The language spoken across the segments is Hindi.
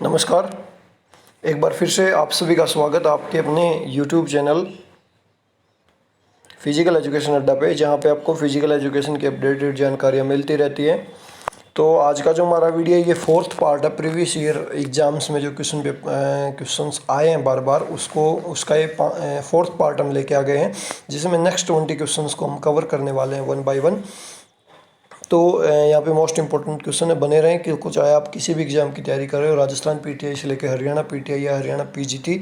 नमस्कार। एक बार फिर से आप सभी का स्वागत आपके अपने YouTube चैनल फिजिकल एजुकेशन अड्डा पे, जहाँ पे आपको फिजिकल एजुकेशन की अपडेटेड जानकारियाँ मिलती रहती हैं। तो आज का जो हमारा वीडियो है ये फोर्थ पार्ट है। प्रीवियस ईयर एग्जाम्स में जो क्वेश्चंस आए हैं बार बार, उसका ये फोर्थ पार्ट हम लेके आ गए हैं, जिसमें नेक्स्ट 20 क्वेश्चंस को हम कवर करने वाले हैं वन बाय वन। तो यहाँ पे मोस्ट इंपॉर्टेंट क्वेश्चन है, बने रहें। कि चाहे आप किसी भी एग्ज़ाम की तैयारी कर रहे हो, राजस्थान पीटीआई से लेकर हरियाणा पीटीआई या हरियाणा पीजीटी,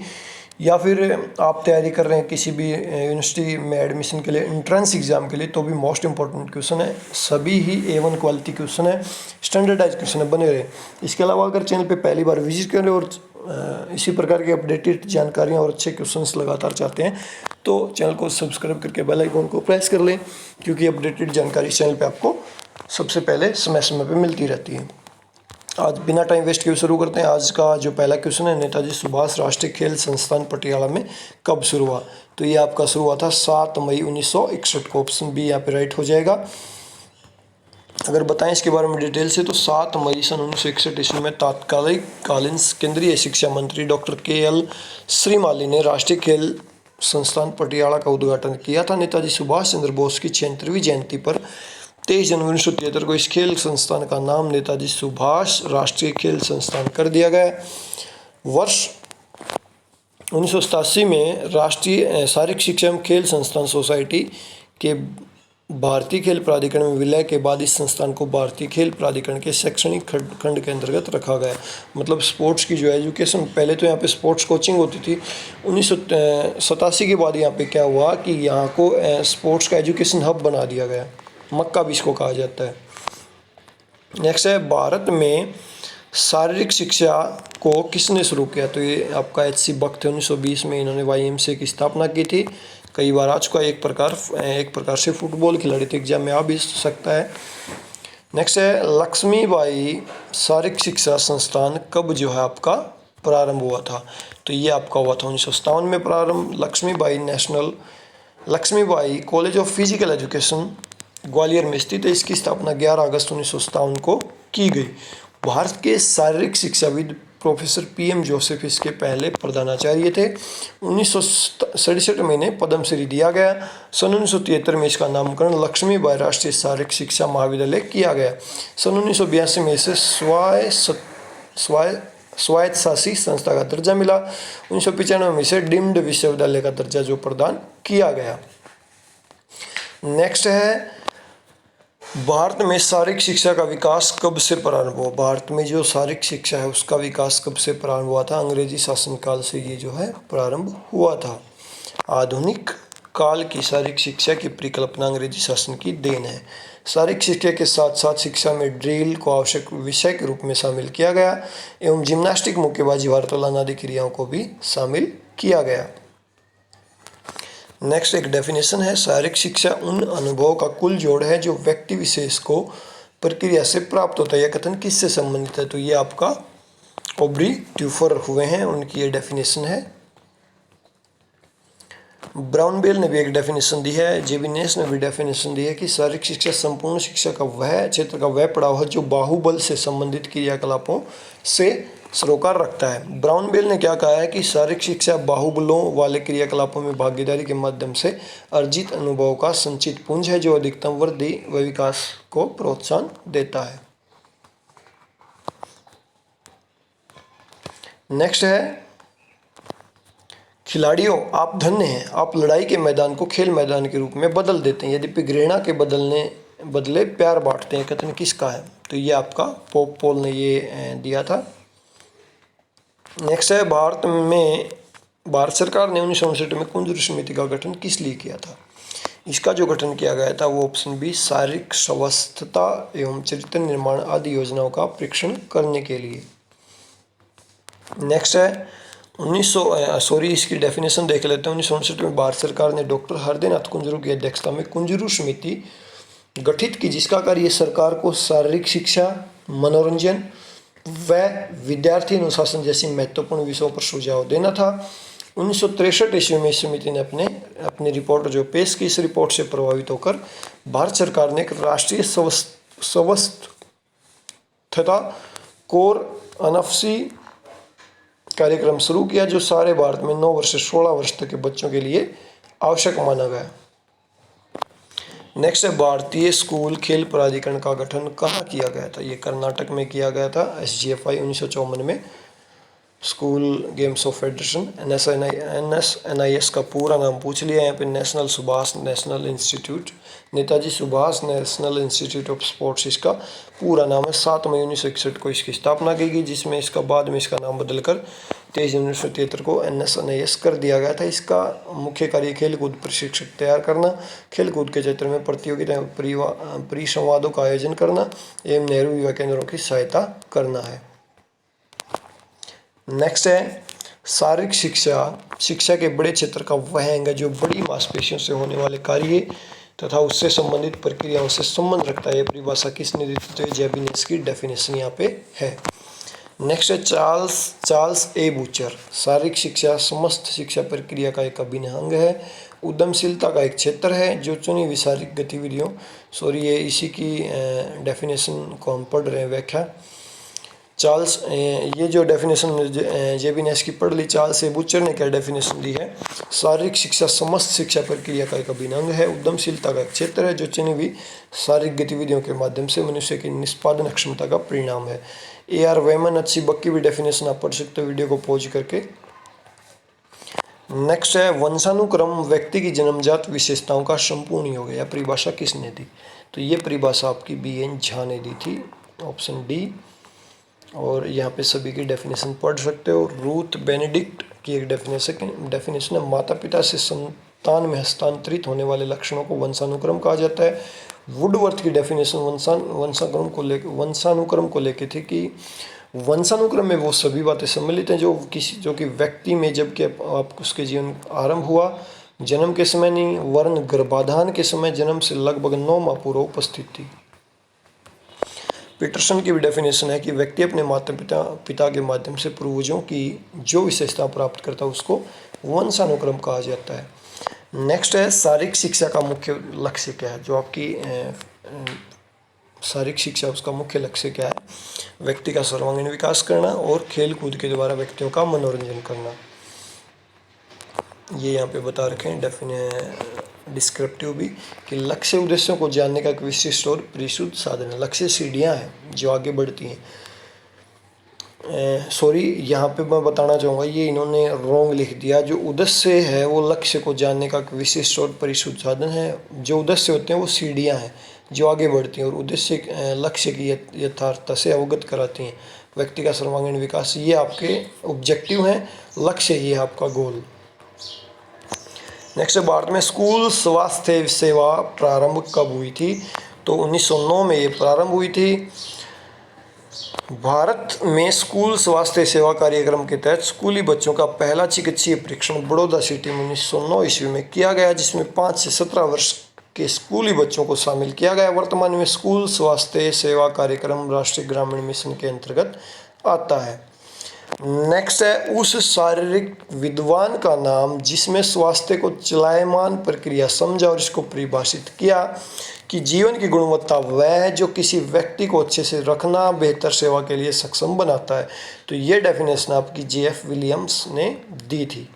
या फिर आप तैयारी कर रहे हैं किसी भी यूनिवर्सिटी में एडमिशन के लिए, एंट्रेंस एग्ज़ाम के लिए, तो भी मोस्ट इंपॉर्टेंट क्वेश्चन है। सभी ही A1 क्वालिटी क्वेश्चन है, स्टैंडर्डाइज क्वेश्चन है, बने रहे। इसके अलावा अगर चैनल पे पहली बार विजिट करें और इसी प्रकार की अपडेटेड जानकारियाँ और अच्छे क्वेश्चंस लगातार चाहते हैं, तो चैनल को सब्सक्राइब करके बेल आइकन को प्रेस कर लें, क्योंकि अपडेटेड जानकारी चैनल पे आपको सबसे पहले समय समय पे मिलती रहती है। आज बिना टाइम वेस्ट किए शुरू करते हैं। आज का जो पहला क्वेश्चन है, नेताजी सुभाष राष्ट्रीय खेल संस्थान पटियाला में कब शुरू हुआ? तो ये आपका शुरू हुआ था 7 मई 1961 को। ऑप्शन बी यहाँ पे राइट हो जाएगा। अगर बताएं इसके बारे में डिटेल से, तो 7 मई सन 1961 ईस्वी में तत्कालीन केंद्रीय शिक्षा मंत्री डॉक्टर KL श्रीमाली ने राष्ट्रीय खेल संस्थान पटियाला का उद्घाटन किया था। नेताजी सुभाष चंद्र बोस की 76वीं जयंती पर 23 जनवरी 1973 को इस खेल संस्थान का नाम नेताजी सुभाष राष्ट्रीय खेल संस्थान कर दिया गया। वर्ष 1987 में राष्ट्रीय शारीरिक शिक्षा एवं खेल संस्थान सोसाइटी के भारतीय खेल प्राधिकरण में विलय के बाद इस संस्थान को भारतीय खेल प्राधिकरण के शैक्षणिक खंड के अंतर्गत रखा गया। मतलब स्पोर्ट्स की जो एजुकेशन, पहले तो यहाँ पे स्पोर्ट्स कोचिंग होती थी। 1987 के बाद यहाँ पे क्या हुआ कि यहाँ को स्पोर्ट्स का एजुकेशन हब बना दिया गया। मक्का भी इसको कहा जाता है। नेक्स्ट है, भारत में शारीरिक शिक्षा को किसने शुरू किया? तो ये आपका HC बख्त है। 1920 में इन्होंने YMCA की स्थापना की थी। कई बार आ चुका है, एक प्रकार से फुटबॉल खिलाड़ी थे, एग्जाम में आ भी सकता है। नेक्स्ट है, लक्ष्मीबाई शारीरिक शिक्षा संस्थान कब जो है आपका प्रारंभ हुआ था? तो ये आपका हुआ था 1957 में प्रारंभ। Lakshmibai college of physical education Gwalior में स्थित है। इसकी स्थापना 11 अगस्त 1957 को की गई। भारत के शारीरिक शिक्षाविद प्रोफेसर PM जोसेफ इसके पहले प्रधानाचार्य थे। 1967 में इन्हें पद्मश्री दिया गया। सन 1973 में इसका नामकरण लक्ष्मीबाई राष्ट्रीय शारीरिक शिक्षा महाविद्यालय किया गया। सन 1982 में इसे स्वायत्तशासी संस्था का दर्जा मिला। 1995 में इसे डीम्ड विश्वविद्यालय का दर्जा जो प्रदान किया गया। नेक्स्ट है, भारत में शारीरिक शिक्षा का विकास कब से प्रारंभ हुआ? भारत में जो शारीरिक शिक्षा है उसका विकास कब से प्रारंभ हुआ था? अंग्रेजी शासनकाल से ये जो है प्रारंभ हुआ था। आधुनिक काल की शारीरिक शिक्षा की परिकल्पना अंग्रेजी शासन की देन है। शारीरिक शिक्षा के साथ साथ शिक्षा में ड्रिल को आवश्यक विषय के रूप में शामिल किया गया एवं जिम्नास्टिक, मुक्केबाजी, भारोत्तोलन आदि क्रियाओं को भी शामिल किया गया। नेक्स्ट एक डेफिनेशन है, शारीरिक शिक्षा उन अनुभवों का कुल जोड़ है जो व्यक्ति विशेष को प्रक्रिया से प्राप्त होता है। यह कथन किससे संबंधित है? तो ये आपका ऑब्री ट्यूफर हुए हैं, उनकी ये डेफिनेशन है। ब्राउनबेल ने भी एक डेफिनेशन दी है, जेविनेस ने भी डेफिनेशन दी है कि शारीरिक शिक्षा संपूर्ण शिक्षा का वह क्षेत्र का वह पड़ाव है जो बाहुबल से संबंधित क्रियाकलापों से सरोकार रखता है। ब्राउनबेल ने क्या कहा है कि शारीरिक शिक्षा बाहुबलों वाले क्रियाकलापों में भागीदारी के माध्यम से अर्जित अनुभवों का संचित पुंज है जो अधिकतम वृद्धि व विकास को प्रोत्साहन देता है। नेक्स्ट है, खिलाड़ियों आप धन्य हैं, आप लड़ाई के मैदान को खेल मैदान के रूप में बदल देते हैं, यद्यपि घृणा के बदले प्यार बांटते हैं। कथन किसका है? तो ये आपका पोप पॉल ने ये दिया था। नेक्स्ट है, भारत सरकार ने 1959 में कुंजरू समिति का गठन किस लिए किया था? इसका जो गठन किया गया था वो ऑप्शन बी, शारीरिक स्वस्थता एवं चरित्र निर्माण आदि योजनाओं का परीक्षण करने के लिए। नेक्स्ट है, इसकी डेफिनेशन देख लेते हैं। 1959 में भारत सरकार ने डॉक्टर हरदेनाथ कुंजरू की अध्यक्षता में कुंजरू समिति गठित की, जिसका कार्य सरकार को शारीरिक शिक्षा, मनोरंजन व विद्यार्थी अनुशासन जैसी महत्वपूर्ण विषयों पर सुझाव देना था। 1963 ईस्वी में इस समिति ने अपनी रिपोर्ट जो पेश की, इस रिपोर्ट से प्रभावित होकर भारत सरकार ने एक राष्ट्रीय स्वस्थता कोर अनफसी कार्यक्रम शुरू किया जो सारे भारत में 9 वर्ष से 16 वर्ष तक के बच्चों के लिए आवश्यक माना गया। नेक्स्ट है भारतीय स्कूल खेल प्राधिकरण का गठन कहाँ किया गया था? ये कर्नाटक में किया गया था। SGFI 1954 में school games of federation. NSNIS का पूरा नाम पूछ लिया यहाँ पे, national Subhash national institute, Netaji Subhash national institute of sports इसका पूरा नाम है। 7 मई 1961 को इसकी स्थापना की गई, जिसमें इसका बाद में इसका नाम बदलकर 23 जनवरी 1973 को NSNIS कर दिया गया था। इसका मुख्य कार्य खेलकूद प्रशिक्षक तैयार करना, खेलकूद के क्षेत्र में प्रतियोगिता परिसंवादों का आयोजन करना एवं नेहरू युवा केंद्रों की सहायता करना है। नेक्स्ट है शारीरिक शिक्षा के बड़े क्षेत्र का वह अंग है जो बड़ी मांसपेशियों से होने वाले कार्य तथा उससे संबंधित प्रक्रियाओं से संबंध रखता है। ये परिभाषा किसने दी थी? तो जेबिनेस की डेफिनेशन यहाँ पे है। नेक्स्ट है चार्ल्स ए बूचर। शारीरिक शिक्षा समस्त शिक्षा प्रक्रिया का एक अभिन्न अंग है, उद्यमशीलता का एक क्षेत्र है जो चुनी हुई शारीरिक गतिविधियों, ये इसी की डेफिनेशन को हम पढ़ रहे हैं, व्याख्या। चार्ल्स ये जो डेफिनेशन जेबिनेस की पढ़ ली, चार्ल्स ए बूचर ने क्या डेफिनेशन दी है? शारीरिक शिक्षा समस्त शिक्षा प्रक्रिया का एक अभिन्न अंग है, उद्यमशीलता का एक क्षेत्र है जो चुनी हुई शारीरिक गतिविधियों के माध्यम से मनुष्य की निष्पादन क्षमता का परिणाम है। AR वेमन अच्छी बक्की भी डेफिनेशन आप पढ़ सकते हो वीडियो को पॉज करके। नेक्स्ट है वंशानुक्रम व्यक्ति की जन्मजात विशेषताओं का संपूर्ण योग है। यह परिभाषा किसने दी? तो ये परिभाषा आपकी BN झा ने दी थी, ऑप्शन डी। और यहाँ पे सभी की डेफिनेशन पढ़ सकते हो। रूथ बेनेडिक्ट की एक डेफिनेशन है, माता पिता से संतान में हस्तांतरित होने वाले लक्षणों को वंशानुक्रम कहा जाता है। वुडवर्थ की डेफिनेशन वंशानुक्रम को लेके थी कि वंशानुक्रम में वो सभी बातें सम्मिलित हैं जो कि व्यक्ति में जबकि आप उसके जीवन आरंभ हुआ जन्म के समय नहीं, वर्ण गर्भाधान के समय जन्म से लगभग 9 माह पूर्व उपस्थित थी। पीटरसन की भी डेफिनेशन है कि व्यक्ति अपने माता पिता के माध्यम से पूर्वजों की जो विशेषता प्राप्त करता है उसको वंशानुक्रम कहा जाता है। नेक्स्ट है शारीरिक शिक्षा का मुख्य लक्ष्य क्या है? जो आपकी शारीरिक शिक्षा उसका मुख्य लक्ष्य क्या है? व्यक्ति का सर्वांगीण विकास करना और खेल कूद के द्वारा व्यक्तियों का मनोरंजन करना। ये यहाँ पे बता रखे हैं डिस्क्रिप्टिव भी कि लक्ष्य उद्देश्यों को जानने का एक विशिष्ट और परिशुद्ध साधन है। लक्ष्य सीढ़ियाँ हैं जो आगे बढ़ती हैं। यहाँ पे मैं बताना चाहूँगा ये इन्होंने रॉन्ग लिख दिया। जो उद्देश्य है वो लक्ष्य को जानने का एक विशिष्ट और परिशुद्ध साधन है। जो उद्देश्य होते हैं वो सीढ़ियाँ हैं जो आगे बढ़ती हैं और उद्देश्य लक्ष्य की यथार्थता से अवगत कराती हैं। व्यक्ति का सर्वांगीण विकास ये आपके ऑब्जेक्टिव हैं, लक्ष्य ये है आपका गोल। नेक्स्ट भारत में स्कूल स्वास्थ्य सेवा प्रारंभ कब हुई थी? तो 1909 में ये प्रारंभ हुई थी। भारत में स्कूल स्वास्थ्य सेवा कार्यक्रम के तहत स्कूली बच्चों का पहला चिकित्सीय परीक्षण बड़ौदा सिटी में 1909 ईस्वी में किया गया, जिसमें 5 से 17 वर्ष के स्कूली बच्चों को शामिल किया गया। वर्तमान में स्कूल स्वास्थ्य सेवा कार्यक्रम राष्ट्रीय ग्रामीण मिशन के अंतर्गत आता है। नेक्स्ट है उस शारीरिक विद्वान का नाम जिसमें स्वास्थ्य को चलायमान प्रक्रिया समझा और इसको परिभाषित किया कि जीवन की गुणवत्ता वह है जो किसी व्यक्ति को अच्छे से रखना बेहतर सेवा के लिए सक्षम बनाता है। तो ये डेफिनेशन आपकी JF विलियम्स ने दी थी।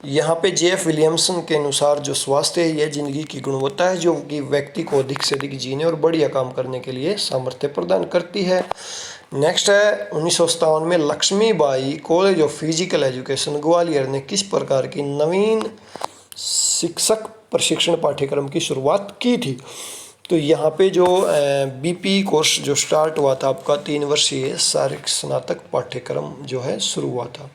यहाँ पे JF विलियमसन के अनुसार जो स्वास्थ्य है यह जिंदगी की गुणवत्ता है जो कि व्यक्ति को अधिक से अधिक जीने और बढ़िया काम करने के लिए सामर्थ्य प्रदान करती है। नेक्स्ट है 1957 में Lakshmibai college of physical education Gwalior ने किस प्रकार की नवीन शिक्षक प्रशिक्षण पाठ्यक्रम की शुरुआत की थी? तो यहाँ पे जो BP कोर्स जो स्टार्ट हुआ था आपका 3 वर्षीय शारीरिक स्नातक पाठ्यक्रम जो है शुरू हुआ था।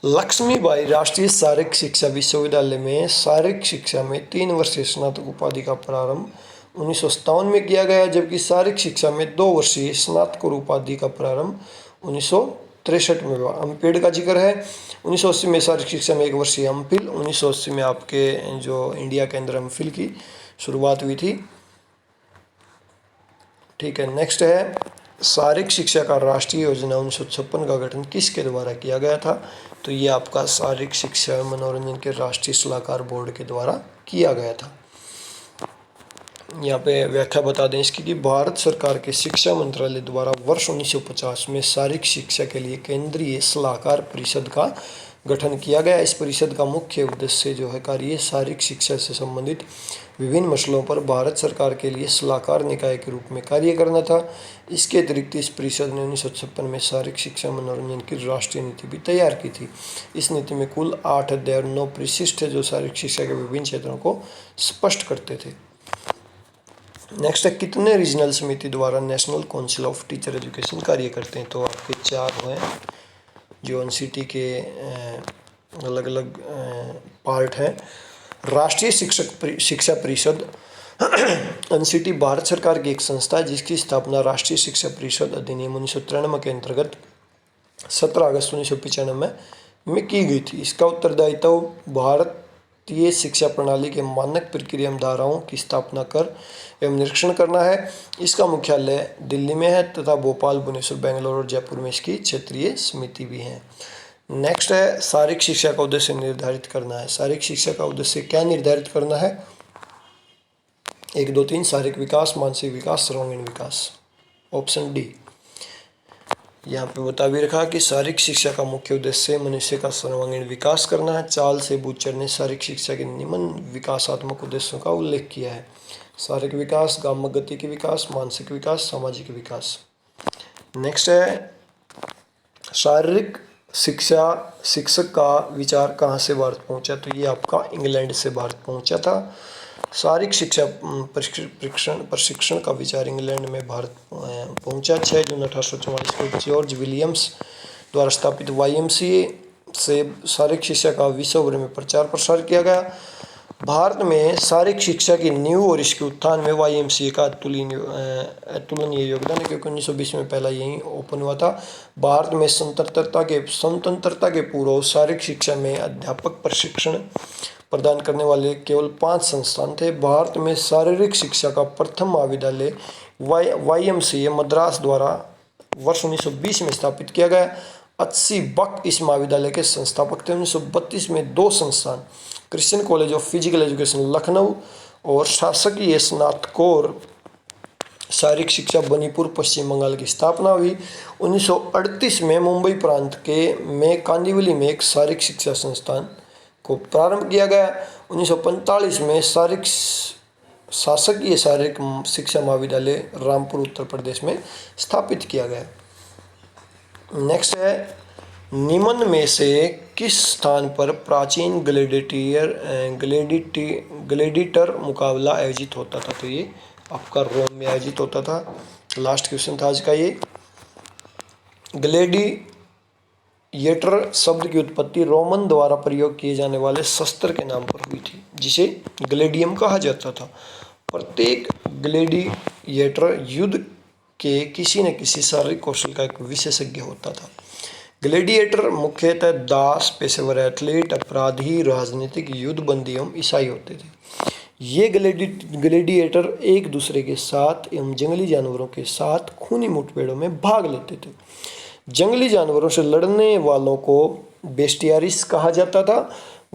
लक्ष्मीबाई राष्ट्रीय शारीरिक शिक्षा विश्वविद्यालय में शारीरिक शिक्षा में 3 वर्षीय स्नातक उपाधि का प्रारंभ 1957 में किया गया, जबकि शारीरिक शिक्षा में 2 वर्षीय स्नातक उपाधि का प्रारंभ 1963 में हुआ। अम्पेड का जिक्र है। 1980 में शारीरिक शिक्षा में 1 वर्षीय एमफिल, 1980 में आपके जो इंडिया के अंदर एमफिल की शुरुआत हुई थी। ठीक है, नेक्स्ट है शारीरिक शिक्षा का राष्ट्रीय योजना 1956 का गठन किसके द्वारा किया गया था? तो ये आपका शारीरिक शिक्षा मनोरंजन के राष्ट्रीय सलाहकार बोर्ड के द्वारा किया गया था। यहाँ पे व्याख्या बता दें इसकी कि भारत सरकार के शिक्षा मंत्रालय द्वारा वर्ष 1950 में शारीरिक शिक्षा के लिए केंद्रीय सलाहकार परिषद का गठन किया गया। इस परिषद का मुख्य उद्देश्य जो है कार्य शारीरिक शिक्षा से संबंधित विभिन्न मसलों पर भारत सरकार के लिए सलाहकार निकाय के रूप में कार्य करना था। इसके अतिरिक्त इस परिषद ने 1956 में शारीरिक शिक्षा मनोरंजन की राष्ट्रीय नीति भी तैयार की थी। इस नीति में कुल 8 अध्याय और 9 परिशिष्ट है जो शारीरिक शिक्षा के विभिन्न क्षेत्रों को स्पष्ट करते थे। नेक्स्ट है, कितने रीजनल समिति द्वारा national council of teacher education कार्य करते हैं? तो आपके 4 हुए जो एनसीटी के अलग अलग पार्ट हैं। राष्ट्रीय शिक्षा परिषद एनसीटी भारत सरकार की एक संस्था है जिसकी स्थापना राष्ट्रीय शिक्षा परिषद अधिनियम 1993 के अंतर्गत 17 अगस्त 1995 में की गई थी। इसका उत्तरदायित्व भारतीय शिक्षा प्रणाली के मानक प्रक्रिया एवं धाराओं की स्थापना कर एवं निरीक्षण करना है। इसका मुख्यालय दिल्ली में है तथा भोपाल, भुवनेश्वर, बेंगलोर और जयपुर में इसकी क्षेत्रीय समिति भी है। नेक्स्ट है, शारीरिक शिक्षा का उद्देश्य निर्धारित करना है। शारीरिक शिक्षा का उद्देश्य क्या निर्धारित करना है? 1, 2, 3 शारीरिक विकास, मानसिक विकास, सर्वांगीण विकास। Option D. यहाँ पे बता भी रखा कि शारीरिक शिक्षा का मुख्य उद्देश्य मनुष्य का सर्वांगीण विकास करना है। चाल से बूचर ने शारीरिक शिक्षा के निम्न विकासात्मक उद्देश्यों का उल्लेख किया है: शारीरिक विकास, गामक गति के विकास, मानसिक विकास, सामाजिक विकास। नेक्स्ट है, शारीरिक शिक्षा शिक्षक का विचार कहाँ से भारत पहुँचा? तो ये आपका इंग्लैंड से भारत पहुँचा था। शारीरिक शिक्षा प्रशिक्षण का विचार इंग्लैंड में भारत पहुँचा 6 जून 1844 को जॉर्ज विलियम्स द्वारा स्थापित YMCA से शारीरिक शिक्षा का विश्व भर में प्रचार प्रसार किया गया। भारत में शारीरिक शिक्षा की नींव और इसके उत्थान में YMCA का अतुलनीय योगदान है, क्योंकि 1920 में पहला यही ओपन हुआ था। भारत में स्वतंत्रता के पूर्व शारीरिक शिक्षा में अध्यापक प्रशिक्षण प्रदान करने वाले केवल 5 संस्थान थे। भारत में शारीरिक शिक्षा का प्रथम महाविद्यालय YMCA मद्रास द्वारा वर्ष 1920 में स्थापित किया गया। 80 बक इस महाविद्यालय के संस्थापक थे। 1932 में 2 संस्थान, Christian college of physical education Lucknow और शासकीय स्नातकोर शारीरिक शिक्षा बनीपुर पश्चिम बंगाल की स्थापना हुई। 1938 में मुंबई प्रांत में कांदिवली में एक शारीरिक शिक्षा संस्थान को प्रारंभ किया गया। 1945 में शासकीय शारीरिक शिक्षा महाविद्यालय रामपुर उत्तर प्रदेश में स्थापित किया गया। नेक्स्ट है, निम्न में से किस स्थान पर प्राचीन ग्लेडिएटर मुकाबला आयोजित होता था? तो ये आपका रोम में आयोजित होता था। लास्ट क्वेश्चन था आज का ये। ग्लेडिएटर शब्द की उत्पत्ति रोमन द्वारा प्रयोग किए जाने वाले शस्त्र के नाम पर हुई थी जिसे ग्लेडियम कहा जाता था। प्रत्येक ग्लेडिएटर युद्ध के किसी न किसी शारीरिक कौशल का एक विशेषज्ञ होता था। ग्लेडिएटर मुख्यतः दास, पेशेवर एथलीट, अपराधी, राजनीतिक, युद्धबंदी एवं ईसाई होते थे। ये ग्लेडिएटर एक दूसरे के साथ एवं जंगली जानवरों के साथ खूनी मुठभेड़ों में भाग लेते थे। जंगली जानवरों से लड़ने वालों को बेस्टियारिस कहा जाता था।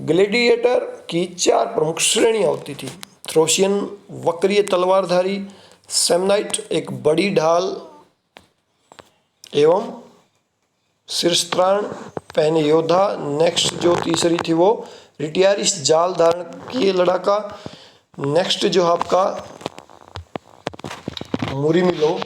ग्लेडिएटर की 4 प्रमुख श्रेणियां होती थी: थ्रोसियन वक्रीय तलवारधारी, सेमनाइट एक बड़ी ढाल एवं शीर्षत्राण पहने योद्धा। नेक्स्ट जो तीसरी थी वो रिटियारिस जाल धारण किए लड़ाका। नेक्स्ट जो आपका मुरिमिलो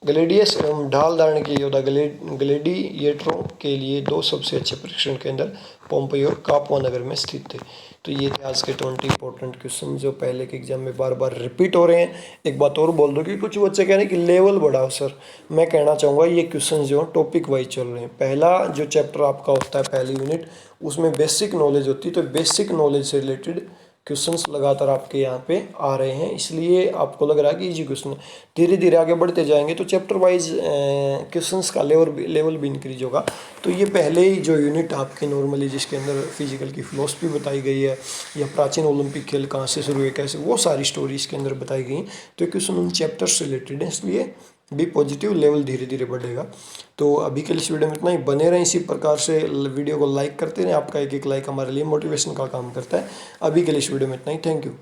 ग्लेडियस एवं ढाल धारण के योद्धा। ग्लेडिएटरों के लिए 2 सबसे अच्छे प्रशिक्षण केंद्र पोम्पई और कापुआ नगर में स्थित थे। तो ये थे आज के 20 इंपॉर्टेंट क्वेश्चन जो पहले के एग्जाम में बार बार रिपीट हो रहे हैं। एक बात और बोल दो कि कुछ बच्चे कह रहे हैं कि लेवल बढ़ाओ सर। मैं कहना चाहूँगा ये क्वेश्चन जो टॉपिक वाइज चल रहे हैं। पहला जो चैप्टर आपका होता है पहली यूनिट, उसमें बेसिक नॉलेज होती है, तो बेसिक नॉलेज से रिलेटेड क्वेश्चंस लगातार आपके यहाँ पे आ रहे हैं, इसलिए आपको लग रहा है कि इजी क्वेश्चन। धीरे धीरे आगे बढ़ते जाएंगे तो चैप्टर वाइज क्वेश्चंस का लेवल भी इंक्रीज होगा। तो ये पहले ही जो यूनिट आपके नॉर्मली जिसके अंदर फिजिकल की फिलोसफी बताई गई है या प्राचीन ओलंपिक खेल कहाँ से शुरू हुए कैसे, वो सारी स्टोरी इसके अंदर बताई गई। तो ये क्वेश्चन उन चैप्टर से रिलेटेड है, इसलिए बी पॉजिटिव, लेवल धीरे धीरे बढ़ेगा। तो अभी के लिए इस वीडियो में इतना ही। बने रहें इसी प्रकार से, वीडियो को लाइक करते रहें। आपका एक लाइक हमारे लिए मोटिवेशन का काम करता है। अभी के लिए इस वीडियो में इतना ही। Thank you.